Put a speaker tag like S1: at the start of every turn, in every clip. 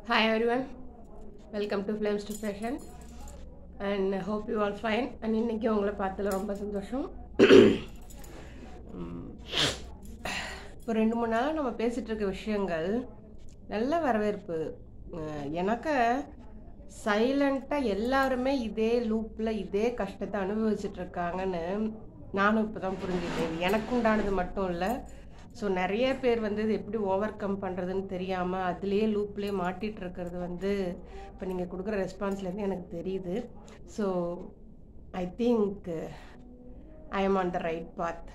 S1: Hi everyone, welcome to Flames to Fashion and I hope you all fine. And இன்னைக்கு உங்களை பார்த்ததுல ரொம்ப சந்தோஷம். இப்போ 2-3 நாளாக நம்ம பேசிகிட்டு இருக்க விஷயங்கள் நல்ல வரவேற்பு. எனக்கு சைலண்ட்டாக எல்லாருமே இதே லூப்பில் இதே கஷ்டத்தை அனுபவிச்சுட்ருக்காங்கன்னு நானும் இப்போ தான் புரிஞ்சுட்டேன். எனக்கு உண்டானது மட்டும் இல்லை. ஸோ நிறைய பேர் இது எப்படி ஓவர் கம் பண்ணுறதுன்னு தெரியாமல் அதுலேயே லூப்லேயே மாட்டிகிட்டு இருக்கிறது இப்போ நீங்கள் கொடுக்குற ரெஸ்பான்ஸ்லேருந்து எனக்கு தெரியுது. So I think I am on the right path.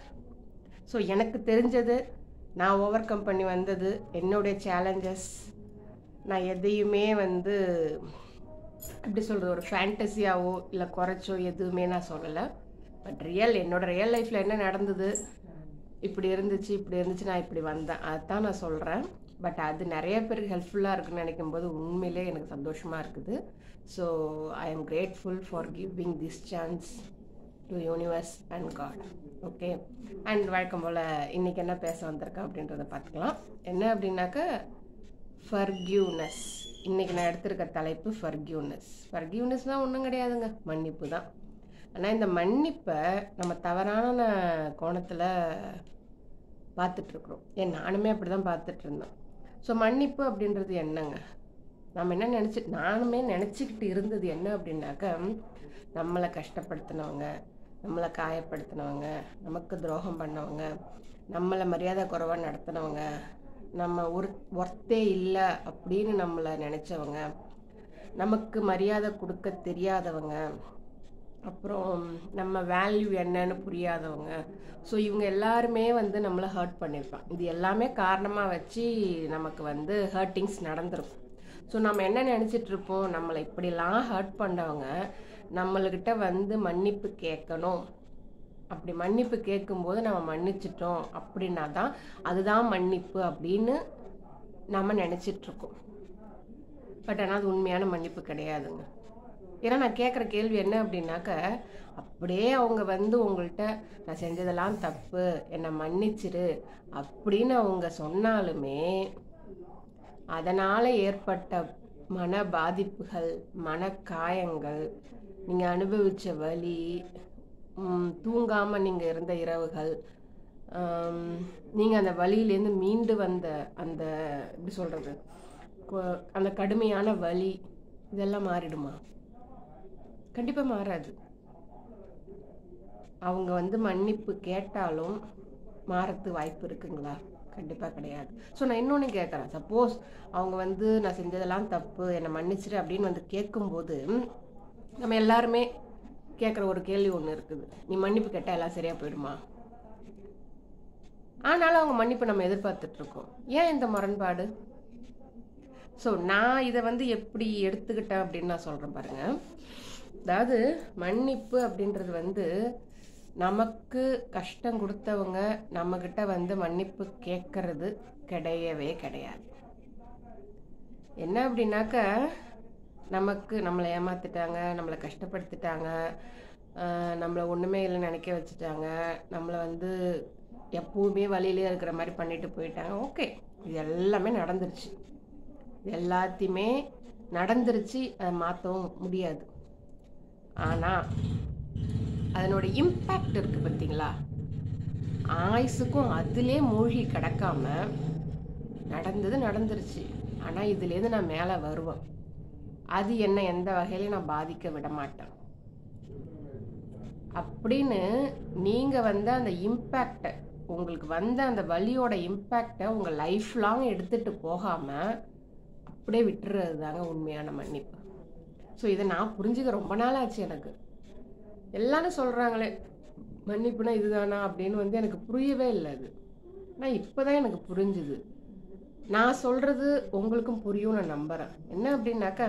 S1: So எனக்கு தெரிஞ்சது நான் ஓவர் கம் பண்ணி வந்தது என்னுடைய சேலஞ்சஸ். நான் எதையுமே எப்படி சொல்கிறது, ஒரு ஃபேண்டஸியாவோ இல்லை குறைச்சோ எதுவுமே நான் சொல்லலை. பட் என்னோடய ரியல் லைஃப்பில் என்ன நடந்தது, இப்படி இருந்துச்சு நான் இப்படி வந்தேன், அதுதான் நான் சொல்கிறேன். பட் அது நிறைய பேருக்கு ஹெல்ப்ஃபுல்லாக இருக்குன்னு நினைக்கும்போது உண்மையிலே எனக்கு சந்தோஷமாக இருக்குது. So I am grateful for giving this chance to universe and God. Okay, and வழக்கம் போல் இன்றைக்கி என்ன பேச வந்திருக்கேன் அப்படின்றத பார்த்துக்கலாம். என்ன அப்படின்னாக்கா ஃபர்கிவ்னஸ். இன்றைக்கி நான் எடுத்திருக்க தலைப்பு ஃபர்கிவ்னஸ்னால் ஒன்றும் கிடையாதுங்க, மன்னிப்பு தான். ஆனால் இந்த மன்னிப்பை நம்ம தவறான கோணத்தில் பார்த்துட்ருக்குறோம். நானுமே அப்படி தான் பார்த்துட்ருந்தேன். ஸோ மன்னிப்பு அப்படின்றது என்னங்க, நம்ம என்ன நானுமே நினச்சிக்கிட்டு இருந்தது என்ன அப்படின்னாக்கா, நம்மளை கஷ்டப்படுத்தினவங்க, நம்மளை காயப்படுத்தினவங்க, நமக்கு துரோகம் பண்ணவங்க, நம்மளை மரியாதை குறைவாக நடத்தினவங்க, நம்ம ஒர்த்தே இல்லை அப்படின்னு நம்மளை நினச்சவங்க, நமக்கு மரியாதை கொடுக்க தெரியாதவங்க, அப்புறம் நம்ம வேல்யூ என்னன்னு புரியாதவங்க. ஸோ இவங்க எல்லாருமே நம்மளை ஹர்ட் பண்ணியிருப்பாங்க. இது எல்லாமே காரணமாக வச்சு நமக்கு ஹர்ட்டிங்ஸ் நடந்திருக்கும். ஸோ நம்ம என்ன நினச்சிட்ருப்போம், நம்மளை இப்படிலாம் ஹர்ட் பண்ணவங்க நம்மள்கிட்ட மன்னிப்பு கேட்கணும். அப்படி மன்னிப்பு கேட்கும்போது நம்ம மன்னிச்சிட்டோம் அப்படின்னா தான் அதுதான் மன்னிப்பு அப்படின்னு நம்ம நினச்சிட்ருக்கோம். பட் ஆனால் அது உண்மையான மன்னிப்பு கிடையாதுங்க. ஏன்னா நான் கேட்குற கேள்வி என்ன அப்படின்னாக்க, அப்படியே அவங்க உங்கள்கிட்ட நான் செஞ்சதெல்லாம் தப்பு, என்னை மன்னிச்சிரு அப்படின்னு அவங்க சொன்னாலுமே அதனால் ஏற்பட்ட மன பாதிப்புகள், மன காயங்கள், நீங்கள் அனுபவித்த வலி, தூங்காமல் நீங்கள் இருந்த இரவுகள், நீங்கள் அந்த வலியிலேருந்து மீண்டு வந்த அந்த எப்படி சொல்கிறது, அந்த கடுமையான வலி, இதெல்லாம் மாறிடுமா? கண்டிப்பாக மாறாது. அவங்க மன்னிப்பு கேட்டாலும் மாறத்துக்கு வாய்ப்பு இருக்குங்களா? கண்டிப்பாக கிடையாது. ஸோ நான் இன்னொன்று கேட்குறேன், சப்போஸ் அவங்க நான் செஞ்சதெல்லாம் தப்பு, என்னை மன்னிச்சிரு அப்படின்னு கேட்கும்போது நம்ம எல்லாருமே கேட்குற ஒரு கேள்வி ஒன்று இருக்குது, நீ மன்னிப்பு கேட்டால் எல்லாம் சரியாக போயிடுமா? ஆனாலும் அவங்க மன்னிப்பு நம்ம எதிர்பார்த்துட்ருக்கோம். ஏன் இந்த முரண்பாடு? ஸோ நான் இதை எப்படி எடுத்துக்கிட்டேன் அப்படின்னு நான் சொல்கிறேன் பாருங்கள். அதாவது மன்னிப்பு அப்படின்றது நமக்கு கஷ்டம் கொடுத்தவங்க நம்மக்கிட்ட மன்னிப்பு கேட்கறது கிடையவே கிடையாது. என்ன அப்படின்னாக்கா, நம்மளை ஏமாத்திட்டாங்க, நம்மளை கஷ்டப்படுத்திட்டாங்க, நம்மளை ஒன்றுமே இல்லை நினைக்க வச்சுட்டாங்க, நம்மளை எப்பவுமே வழியிலே இருக்கிற மாதிரி பண்ணிட்டு போயிட்டாங்க. ஓகே, இது எல்லாமே நடந்துருச்சு, இது எல்லாத்தையுமே நடந்துருச்சு, அதை மாற்றவும் முடியாது. ஆனால் அதனோட இம்பேக்ட் இருக்குது பார்த்தீங்களா, ஆயுசுக்கும் அதிலே மூழ்கி கிடக்காம நடந்துருச்சு, ஆனால் இதுலேருந்து நான் மேலே வருவேன், அது என்ன எந்த வகையிலையும் நான் பாதிக்க விட மாட்டேன் அப்படின்னு நீங்கள் அந்த இம்பேக்டை, உங்களுக்கு அந்த வலியோட இம்பேக்டை உங்கள் லைஃப் லாங் எடுத்துகிட்டு போகாமல் அப்படியே விட்டுறது தாங்க உண்மையான மன்னிப்பு. ஸோ இதை நான் புரிஞ்சுக்க ரொம்ப நாள் ஆச்சு. எனக்கு எல்லாரும் சொல்கிறாங்களே மன்னிப்புனா இதுதானா அப்படின்னு எனக்கு புரியவே இல்லை. அது ஆனால் இப்போ தான் எனக்கு புரிஞ்சுது. நான் சொல்கிறது உங்களுக்கும் புரியும் நான் நம்புகிறேன். என்ன அப்படின்னாக்கா,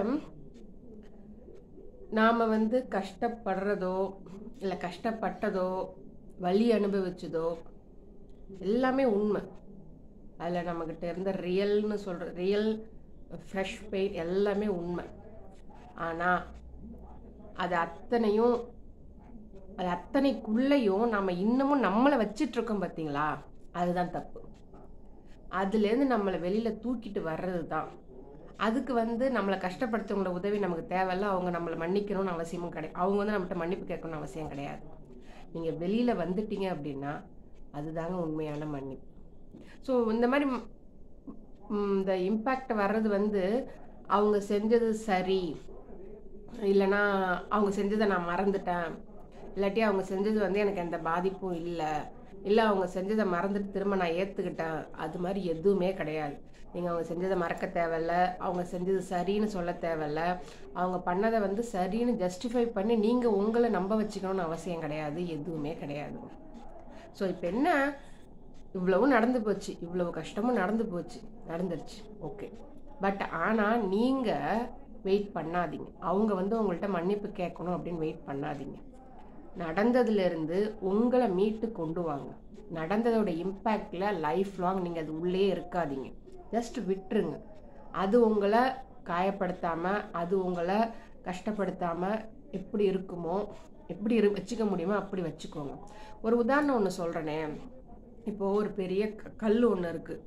S1: நாம் கஷ்டப்படுறதோ இல்லை கஷ்டப்பட்டதோ வலி அனுபவிச்சதோ எல்லாமே உண்மை. அதில் நம்மக்கிட்ட இருந்த ரியல்னு சொல்கிற ரியல் ஃப்ரெஷ் பெயின் எல்லாமே உண்மை. ஆனால் அது அத்தனைக்குள்ளேயும் நம்ம இன்னமும் நம்மளை வச்சிட்ருக்கோம் பார்த்தீங்களா, அதுதான் தப்பு. அதுலேருந்து நம்மளை வெளியில் தூக்கிட்டு வர்றது தான் அதுக்கு வந்து நம்மளை கஷ்டப்படுத்தவங்களோட உதவி நமக்கு தேவையில்ல. அவங்க நம்மளை மன்னிக்கணும்னு அவசியமும் கிடையாது. அவங்க வந்து நம்மகிட்ட மன்னிப்பு கேட்கணும்னு அவசியம் கிடையாது. நீங்கள் வெளியில் வந்துட்டீங்க அப்படின்னா அதுதாங்க உண்மையான மன்னிப்பு. ஸோ இந்த மாதிரி இந்த இம்பேக்ட் வர்றது வந்து அவங்க செஞ்சது சரி, இல்லைன்னா அவங்க செஞ்சதை நான் மறந்துட்டேன், இல்லாட்டி அவங்க செஞ்சது வந்து எனக்கு எந்த பாதிப்பும் இல்லை அவங்க செஞ்சதை மறந்துட்டு திரும்ப நான் ஏற்றுக்கிட்டேன், அது மாதிரி எதுவுமே கிடையாது. நீங்கள் அவங்க செஞ்சதை மறக்க தேவையில்ல, அவங்க செஞ்சது சரின்னு சொல்ல தேவையில்ல, அவங்க பண்ணதை வந்து சரின்னு ஜஸ்டிஃபை பண்ணி நீங்கள் உங்களை நம்ப வச்சுக்கணும்னு அவசியம் கிடையாது, எதுவுமே கிடையாது. ஸோ இப்போ என்ன, இவ்வளவும் நடந்து போச்சு, இவ்வளவு கஷ்டமும் நடந்துருச்சு, ஓகே. பட் ஆனால் நீங்கள் வெயிட் பண்ணாதீங்க. அவங்க வந்து உங்கள்கிட்ட மன்னிப்பு கேட்கணும் அப்படின்னு வெயிட் பண்ணாதீங்க. நடந்ததுலேருந்து உங்களை மீட்டு கொண்டு வாங்க. நடந்ததோட இம்பேக்டில் லைஃப் லாங் நீங்கள் அது உள்ளே இருக்காதீங்க, ஜஸ்ட் விட்டுருங்க. அது உங்களை காயப்படுத்தாமல், அது உங்களை கஷ்டப்படுத்தாமல் எப்படி இருக்குமோ, எப்படி வச்சுக்க முடியுமோ அப்படி வச்சுக்கோங்க. ஒரு உதாரணம் ஒன்று சொல்கிறேனே. இப்போது ஒரு பெரிய கல் ஒன்று இருக்குது,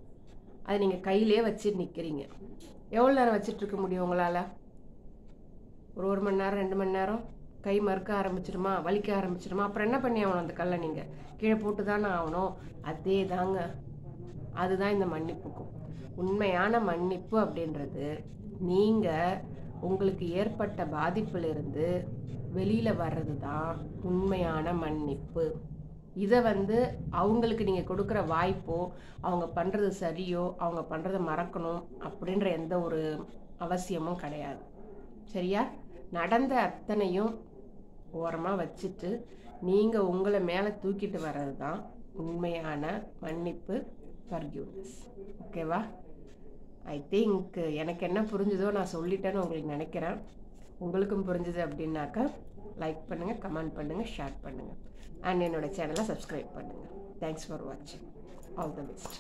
S1: அதை நீங்கள் கையிலே வச்சு நிற்கிறீங்க. எவ்வளோ நேரம் வச்சிட்ருக்க முடியும் உங்களால்? ஒரு மணி நேரம், 2 மணி நேரம் கை மறுக்க ஆரம்பிச்சிருமா, வலிக்க ஆரம்பிச்சிருமா? அப்புறம் என்ன பண்ணி ஆகணும்? அந்த கல்லை நீங்கள் கீழே போட்டு தானே ஆகணும். அதே தாங்க, அதுதான் இந்த மன்னிப்புக்கும். உண்மையான மன்னிப்பு அப்படின்றது நீங்கள் உங்களுக்கு ஏற்பட்ட பாதிப்பிலிருந்து வெளியில் வர்றது தான் உண்மையான மன்னிப்பு. இதை வந்து அவங்களுக்கு நீங்கள் கொடுக்குற வாய்ப்போ, அவங்க பண்ணுறது சரியோ, அவங்க பண்ணுறதை மறக்கணும் அப்படின்ற எந்த ஒரு அவசியமும் கிடையாது. சரியா? நடந்த அத்தனையும் ஓரமாக வச்சுட்டு நீங்கள் உங்களை மேலே தூக்கிட்டு வர்றது தான் உண்மையான மன்னிப்பு, ஃபர்கிவ்னஸ். ஓகேவா? ஐ திங்க் எனக்கு என்ன புரிஞ்சுதோ நான் சொல்லிட்டேன்னு உங்களுக்கு நினைக்கிறேன். உங்களுக்கும் புரிஞ்சுது அப்படின்னாக்கா லைக் பண்ணுங்கள், கமெண்ட் பண்ணுங்கள், ஷேர் பண்ணுங்கள், அண்ட் என்னோடய சேனலை சப்ஸ்கிரைப் பண்ணுங்கள். தேங்க்ஸ் ஃபார் வாட்சிங். All the best.